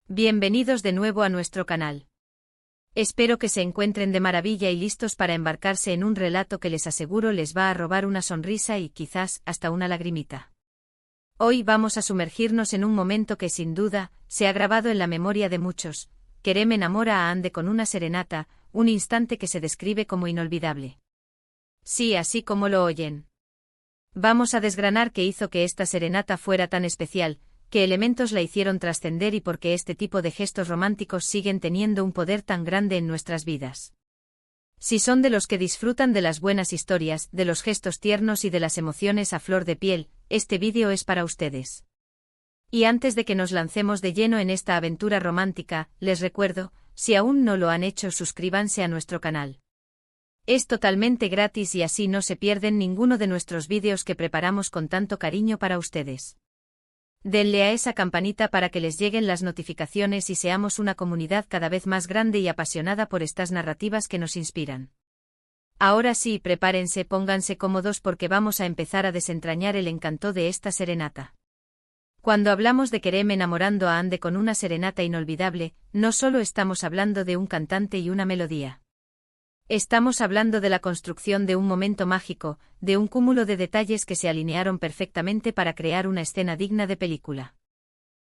Bienvenidos de nuevo a nuestro canal. Espero que se encuentren de maravilla y listos para embarcarse en un relato que les aseguro les va a robar una sonrisa y quizás hasta una lagrimita. Hoy vamos a sumergirnos en un momento que sin duda se ha grabado en la memoria de muchos. Kerem enamora a Hande con una serenata, un instante que se describe como inolvidable. Sí, así como lo oyen. Vamos a desgranar qué hizo que esta serenata fuera tan especial, qué elementos la hicieron trascender y por qué este tipo de gestos románticos siguen teniendo un poder tan grande en nuestras vidas. Si son de los que disfrutan de las buenas historias, de los gestos tiernos y de las emociones a flor de piel, este vídeo es para ustedes. Y antes de que nos lancemos de lleno en esta aventura romántica, les recuerdo, si aún no lo han hecho, suscríbanse a nuestro canal. Es totalmente gratis y así no se pierden ninguno de nuestros vídeos que preparamos con tanto cariño para ustedes. Denle a esa campanita para que les lleguen las notificaciones y seamos una comunidad cada vez más grande y apasionada por estas narrativas que nos inspiran. Ahora sí, prepárense, pónganse cómodos porque vamos a empezar a desentrañar el encanto de esta serenata. Cuando hablamos de Kerem enamorando a Hande con una serenata inolvidable, no solo estamos hablando de un cantante y una melodía. Estamos hablando de la construcción de un momento mágico, de un cúmulo de detalles que se alinearon perfectamente para crear una escena digna de película.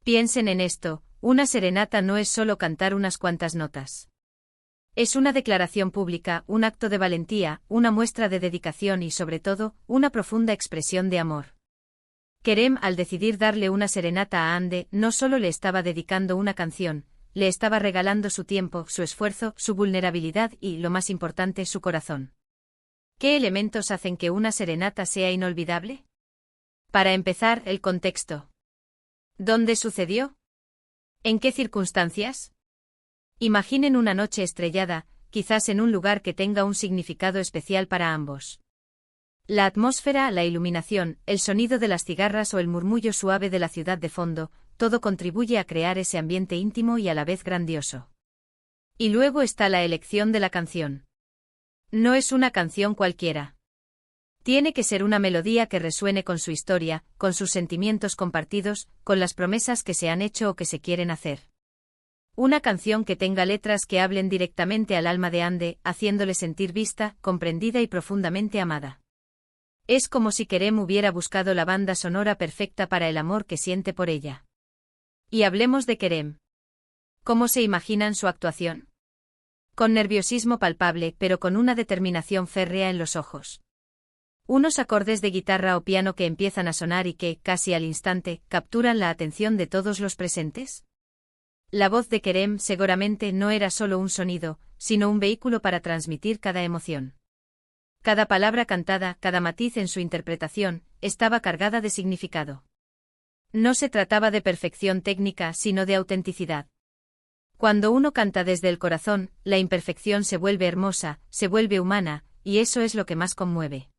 Piensen en esto, una serenata no es solo cantar unas cuantas notas. Es una declaración pública, un acto de valentía, una muestra de dedicación y sobre todo, una profunda expresión de amor. Kerem, al decidir darle una serenata a Hande, no solo le estaba dedicando una canción, le estaba regalando su tiempo, su esfuerzo, su vulnerabilidad y, lo más importante, su corazón. ¿Qué elementos hacen que una serenata sea inolvidable? Para empezar, el contexto. ¿Dónde sucedió? ¿En qué circunstancias? Imaginen una noche estrellada, quizás en un lugar que tenga un significado especial para ambos. La atmósfera, la iluminación, el sonido de las cigarras o el murmullo suave de la ciudad de fondo, todo contribuye a crear ese ambiente íntimo y a la vez grandioso. Y luego está la elección de la canción. No es una canción cualquiera. Tiene que ser una melodía que resuene con su historia, con sus sentimientos compartidos, con las promesas que se han hecho o que se quieren hacer. Una canción que tenga letras que hablen directamente al alma de Hande, haciéndole sentir vista, comprendida y profundamente amada. Es como si Kerem hubiera buscado la banda sonora perfecta para el amor que siente por ella. Y hablemos de Kerem. ¿Cómo se imaginan su actuación? Con nerviosismo palpable, pero con una determinación férrea en los ojos. Unos acordes de guitarra o piano que empiezan a sonar y que, casi al instante, capturan la atención de todos los presentes. La voz de Kerem seguramente no era solo un sonido, sino un vehículo para transmitir cada emoción. Cada palabra cantada, cada matiz en su interpretación, estaba cargada de significado. No se trataba de perfección técnica, sino de autenticidad. Cuando uno canta desde el corazón, la imperfección se vuelve hermosa, se vuelve humana, y eso es lo que más conmueve.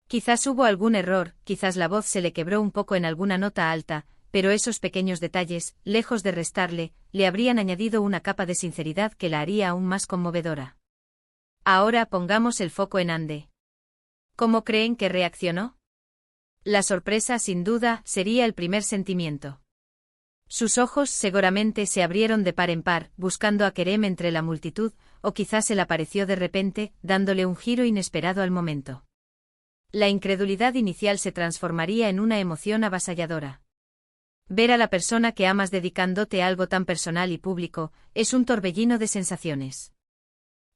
Quizás hubo algún error, quizás la voz se le quebró un poco en alguna nota alta, pero esos pequeños detalles, lejos de restarle, le habrían añadido una capa de sinceridad que la haría aún más conmovedora. Ahora pongamos el foco en Hande. ¿Cómo creen que reaccionó? La sorpresa, sin duda, sería el primer sentimiento. Sus ojos seguramente se abrieron de par en par, buscando a Kerem entre la multitud, o quizás él apareció de repente, dándole un giro inesperado al momento. La incredulidad inicial se transformaría en una emoción avasalladora. Ver a la persona que amas dedicándote a algo tan personal y público, es un torbellino de sensaciones.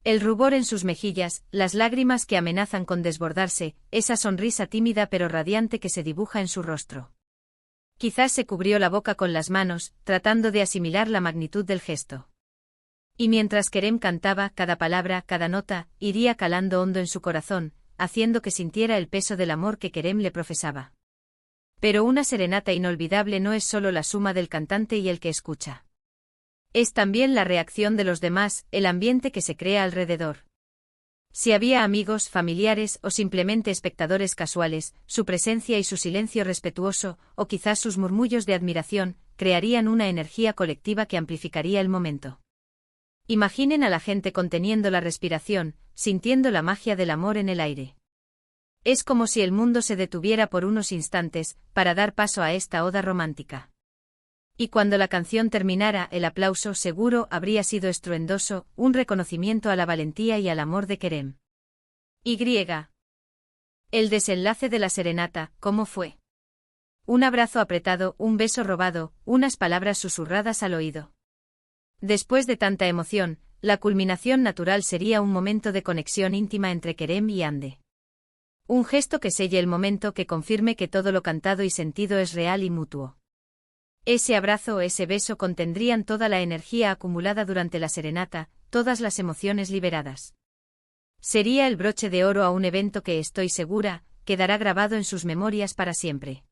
El rubor en sus mejillas, las lágrimas que amenazan con desbordarse, esa sonrisa tímida pero radiante que se dibuja en su rostro. Quizás se cubrió la boca con las manos, tratando de asimilar la magnitud del gesto. Y mientras Kerem cantaba, cada palabra, cada nota, iría calando hondo en su corazón, haciendo que sintiera el peso del amor que Kerem le profesaba. Pero una serenata inolvidable no es solo la suma del cantante y el que escucha. Es también la reacción de los demás, el ambiente que se crea alrededor. Si había amigos, familiares o simplemente espectadores casuales, su presencia y su silencio respetuoso, o quizás sus murmullos de admiración, crearían una energía colectiva que amplificaría el momento. Imaginen a la gente conteniendo la respiración, sintiendo la magia del amor en el aire. Es como si el mundo se detuviera por unos instantes, para dar paso a esta oda romántica. Y cuando la canción terminara, el aplauso seguro habría sido estruendoso, un reconocimiento a la valentía y al amor de Kerem. Y. El desenlace de la serenata, ¿cómo fue? Un abrazo apretado, un beso robado, unas palabras susurradas al oído. Después de tanta emoción, la culminación natural sería un momento de conexión íntima entre Kerem y Hande. Un gesto que selle el momento, que confirme que todo lo cantado y sentido es real y mutuo. Ese abrazo, ese beso contendrían toda la energía acumulada durante la serenata, todas las emociones liberadas. Sería el broche de oro a un evento que, estoy segura, quedará grabado en sus memorias para siempre.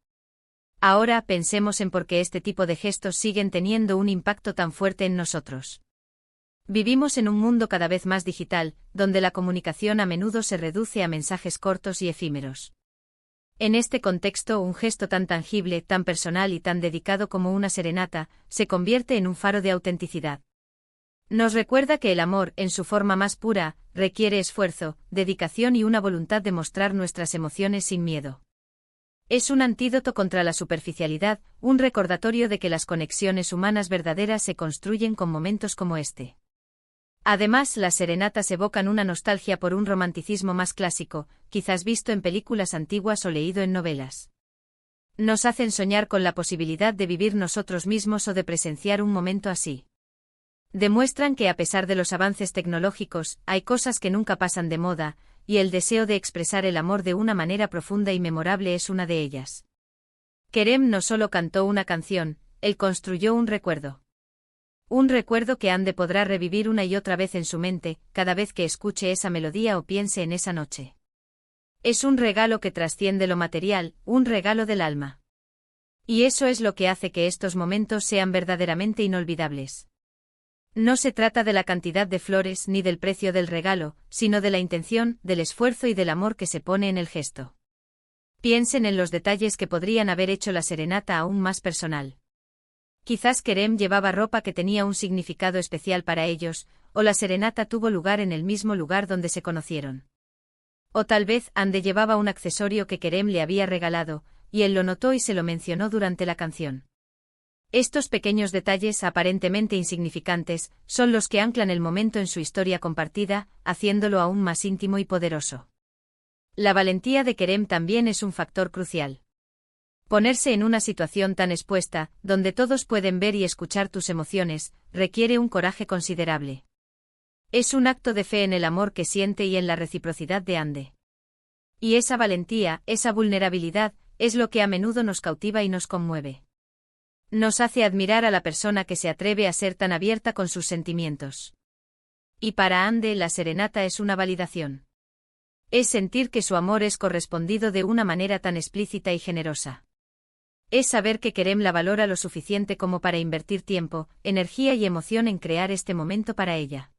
Ahora pensemos en por qué este tipo de gestos siguen teniendo un impacto tan fuerte en nosotros. Vivimos en un mundo cada vez más digital, donde la comunicación a menudo se reduce a mensajes cortos y efímeros. En este contexto, un gesto tan tangible, tan personal y tan dedicado como una serenata, se convierte en un faro de autenticidad. Nos recuerda que el amor, en su forma más pura, requiere esfuerzo, dedicación y una voluntad de mostrar nuestras emociones sin miedo. Es un antídoto contra la superficialidad, un recordatorio de que las conexiones humanas verdaderas se construyen con momentos como este. Además, las serenatas evocan una nostalgia por un romanticismo más clásico, quizás visto en películas antiguas o leído en novelas. Nos hacen soñar con la posibilidad de vivir nosotros mismos o de presenciar un momento así. Demuestran que a pesar de los avances tecnológicos, hay cosas que nunca pasan de moda, y el deseo de expresar el amor de una manera profunda y memorable es una de ellas. Kerem no solo cantó una canción, él construyó un recuerdo. Un recuerdo que Hande podrá revivir una y otra vez en su mente, cada vez que escuche esa melodía o piense en esa noche. Es un regalo que trasciende lo material, un regalo del alma. Y eso es lo que hace que estos momentos sean verdaderamente inolvidables. No se trata de la cantidad de flores ni del precio del regalo, sino de la intención, del esfuerzo y del amor que se pone en el gesto. Piensen en los detalles que podrían haber hecho la serenata aún más personal. Quizás Kerem llevaba ropa que tenía un significado especial para ellos, o la serenata tuvo lugar en el mismo lugar donde se conocieron. O tal vez Hande llevaba un accesorio que Kerem le había regalado, y él lo notó y se lo mencionó durante la canción. Estos pequeños detalles aparentemente insignificantes son los que anclan el momento en su historia compartida, haciéndolo aún más íntimo y poderoso. La valentía de Kerem también es un factor crucial. Ponerse en una situación tan expuesta, donde todos pueden ver y escuchar tus emociones, requiere un coraje considerable. Es un acto de fe en el amor que siente y en la reciprocidad de Hande. Y esa valentía, esa vulnerabilidad, es lo que a menudo nos cautiva y nos conmueve. Nos hace admirar a la persona que se atreve a ser tan abierta con sus sentimientos. Y para Hande la serenata es una validación. Es sentir que su amor es correspondido de una manera tan explícita y generosa. Es saber que Kerem la valora lo suficiente como para invertir tiempo, energía y emoción en crear este momento para ella.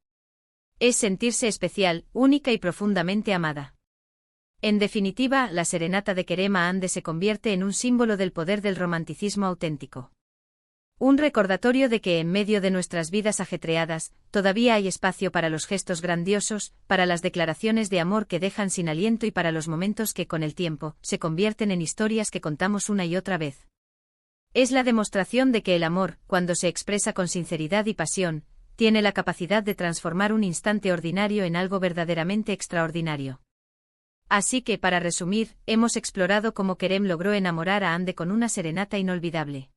Es sentirse especial, única y profundamente amada. En definitiva, la serenata de Kerem a Hande se convierte en un símbolo del poder del romanticismo auténtico. Un recordatorio de que en medio de nuestras vidas ajetreadas, todavía hay espacio para los gestos grandiosos, para las declaraciones de amor que dejan sin aliento y para los momentos que con el tiempo se convierten en historias que contamos una y otra vez. Es la demostración de que el amor, cuando se expresa con sinceridad y pasión, tiene la capacidad de transformar un instante ordinario en algo verdaderamente extraordinario. Así que, para resumir, hemos explorado cómo Kerem logró enamorar a Hande con una serenata inolvidable.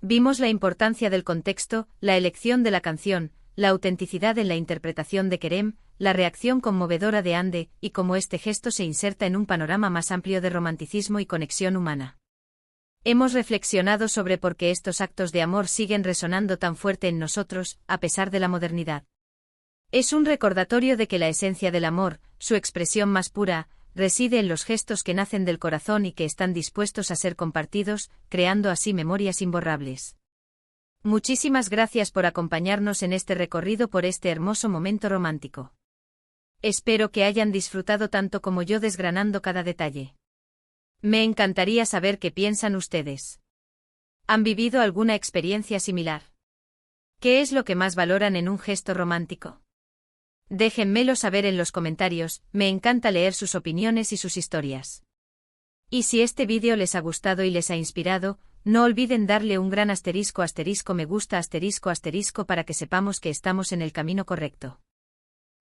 Vimos la importancia del contexto, la elección de la canción, la autenticidad en la interpretación de Kerem, la reacción conmovedora de Hande, y cómo este gesto se inserta en un panorama más amplio de romanticismo y conexión humana. Hemos reflexionado sobre por qué estos actos de amor siguen resonando tan fuerte en nosotros, a pesar de la modernidad. Es un recordatorio de que la esencia del amor, su expresión más pura, reside en los gestos que nacen del corazón y que están dispuestos a ser compartidos, creando así memorias imborrables. Muchísimas gracias por acompañarnos en este recorrido por este hermoso momento romántico. Espero que hayan disfrutado tanto como yo desgranando cada detalle. Me encantaría saber qué piensan ustedes. ¿Han vivido alguna experiencia similar? ¿Qué es lo que más valoran en un gesto romántico? Déjenmelo saber en los comentarios, me encanta leer sus opiniones y sus historias. Y si este vídeo les ha gustado y les ha inspirado, No olviden darle un gran asterisco me gusta asterisco para que sepamos que estamos en el camino correcto.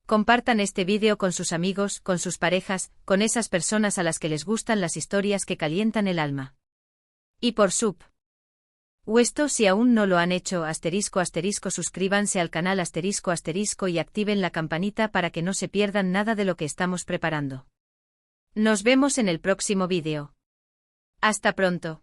Compartan este vídeo con sus amigos, con sus parejas, con esas personas a las que les gustan las historias que calientan el alma. Y por supuesto, si aún no lo han hecho, suscríbanse al canal y activen la campanita para que no se pierdan nada de lo que estamos preparando. Nos vemos en el próximo vídeo. Hasta pronto.